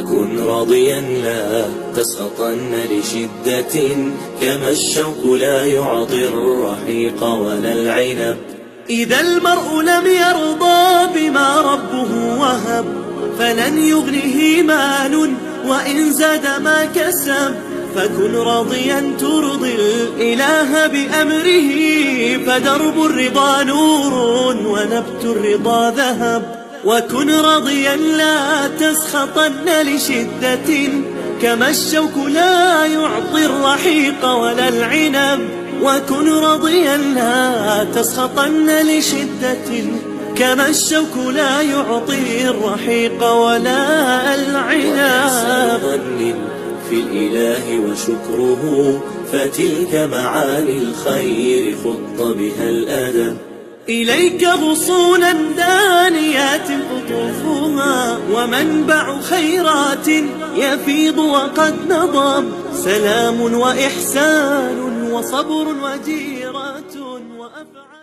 وكن راضيا لا تسخطن لشدة، كما الشوك لا يعطي الرحيق ولا العنب. إذا المرء لم يرضى بما ربه وهب، فلن يغنه مال وإن زاد ما كسب. فكن راضيا ترضي الإله بأمره، فدرب الرضا نور ونبت الرضا ذهب. وكن راضيا لا تسخطن لشدة، كما الشوك لا يعطي الرحيق ولا العنب. وكن راضيا لا تسخطن لشدة، كما الشوك لا يعطي الرحيق ولا العنب. في الإله وشكره، فتلك معاني الخير خط بها الأدب. إليك غصونا دانيات قطوفها، ومنبع خيرات يفيض وقد نضب. سلام وإحسان وصبر وجيرة وأفعال.